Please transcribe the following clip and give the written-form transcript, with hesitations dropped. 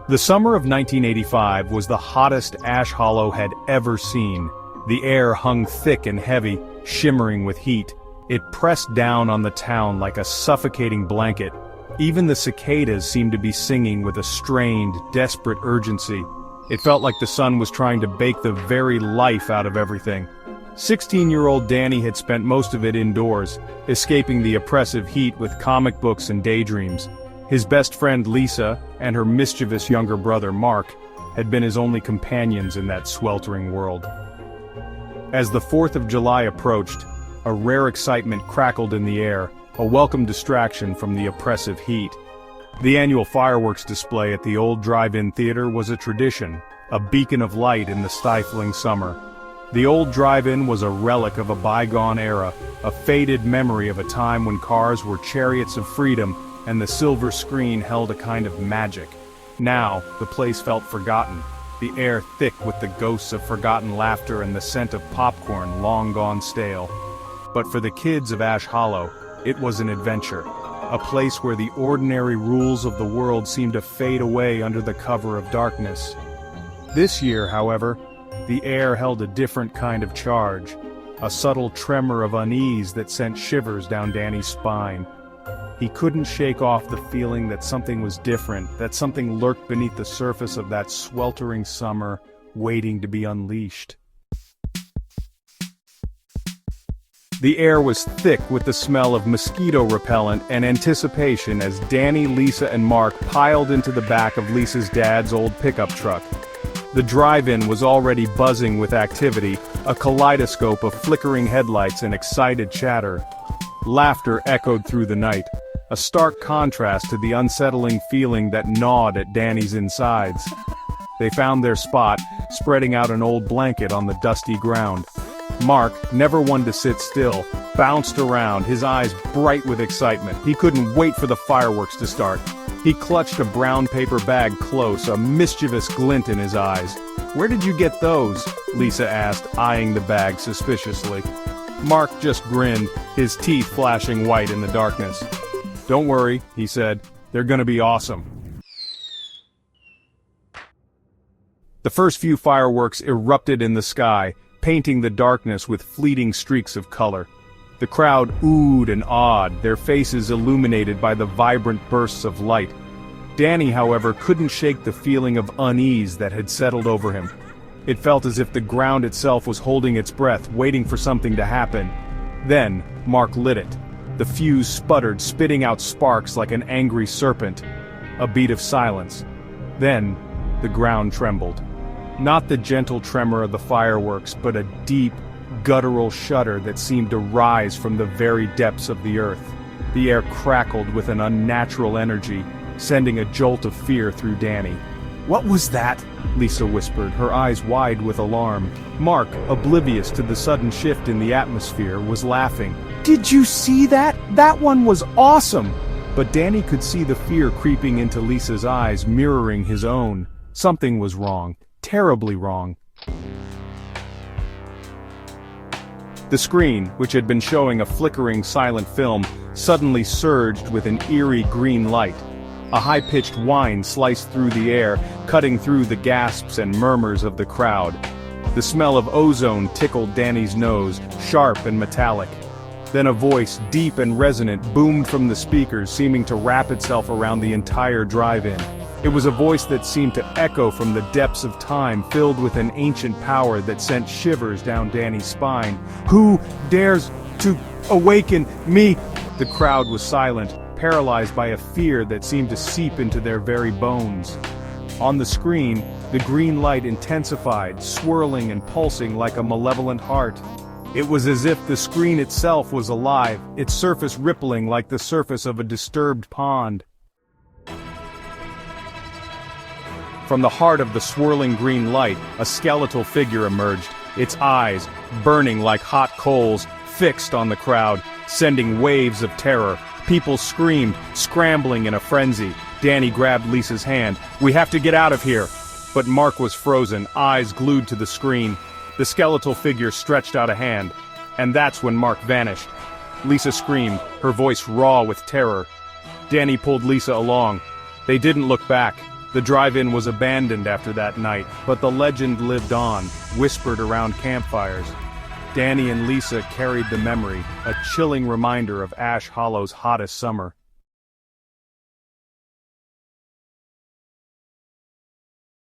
The summer of 1985 was the hottest Ash Hollow had ever seen. The air hung thick and heavy, shimmering with heat. It pressed down on the town like a suffocating blanket. Even the cicadas seemed to be singing with a strained, desperate urgency. It felt like the sun was trying to bake the very life out of everything. 16-year-old Danny had spent most of it indoors, escaping the oppressive heat with comic books and daydreams. His best friend Lisa and her mischievous younger brother Mark had been his only companions in that sweltering world. As the 4th of July approached, a rare excitement crackled in the air, a welcome distraction from the oppressive heat. The annual fireworks display at the old drive-in theater was a tradition, a beacon of light in the stifling summer. The old drive-in was a relic of a bygone era, a faded memory of a time when cars were chariots of freedom and the silver screen held a kind of magic. Now, the place felt forgotten, the air thick with the ghosts of forgotten laughter and the scent of popcorn long gone stale. But for the kids of Ash Hollow, it was an adventure, a place where the ordinary rules of the world seemed to fade away under the cover of darkness. This year, however, the air held a different kind of charge, a subtle tremor of unease that sent shivers down Danny's spine. He couldn't shake off the feeling that something was different, that something lurked beneath the surface of that sweltering summer, waiting to be unleashed. The air was thick with the smell of mosquito repellent and anticipation as Danny, Lisa, and Mark piled into the back of Lisa's dad's old pickup truck. The drive-in was already buzzing with activity, a kaleidoscope of flickering headlights and excited chatter. Laughter echoed through the night, a stark contrast to the unsettling feeling that gnawed at Danny's insides. They found their spot, spreading out an old blanket on the dusty ground. Mark, never one to sit still, bounced around, his eyes bright with excitement. He couldn't wait for the fireworks to start. He clutched a brown paper bag close, a mischievous glint in his eyes. "Where did you get those?" Lisa asked, eyeing the bag suspiciously. Mark just grinned, his teeth flashing white in the darkness. "Don't worry," he said, "they're gonna be awesome." The first few fireworks erupted in the sky, painting the darkness with fleeting streaks of color. The crowd oohed and awed, their faces illuminated by the vibrant bursts of light. Danny, however, couldn't shake the feeling of unease that had settled over him. It felt as if the ground itself was holding its breath, waiting for something to happen. Then, Mark lit it. The fuse sputtered, spitting out sparks like an angry serpent. A beat of silence. Then, the ground trembled. Not the gentle tremor of the fireworks, but a deep, guttural shudder that seemed to rise from the very depths of the earth. The air crackled with an unnatural energy, sending a jolt of fear through Danny. "What was that?" Lisa whispered, her eyes wide with alarm. Mark, oblivious to the sudden shift in the atmosphere, was laughing. "Did you see that? That one was awesome!" But Danny could see the fear creeping into Lisa's eyes, mirroring his own. Something was wrong, terribly wrong. The screen, which had been showing a flickering silent film, suddenly surged with an eerie green light. A high-pitched whine sliced through the air, cutting through the gasps and murmurs of the crowd. The smell of ozone tickled Danny's nose, sharp and metallic. Then a voice, deep and resonant, boomed from the speakers, seeming to wrap itself around the entire drive-in. It was a voice that seemed to echo from the depths of time, filled with an ancient power that sent shivers down Danny's spine. "Who dares to awaken me?" The crowd was silent, paralyzed by a fear that seemed to seep into their very bones. On the screen, the green light intensified, swirling and pulsing like a malevolent heart. It was as if the screen itself was alive, its surface rippling like the surface of a disturbed pond. From the heart of the swirling green light, a skeletal figure emerged, its eyes, burning like hot coals, fixed on the crowd, sending waves of terror. People screamed, scrambling in a frenzy. Danny grabbed Lisa's hand. "We have to get out of here!" But Mark was frozen, eyes glued to the screen. The skeletal figure stretched out a hand. And that's when Mark vanished. Lisa screamed, her voice raw with terror. Danny pulled Lisa along. They didn't look back. The drive-in was abandoned after that night, but the legend lived on, whispered around campfires. Danny and Lisa carried the memory, a chilling reminder of Ash Hollow's hottest summer.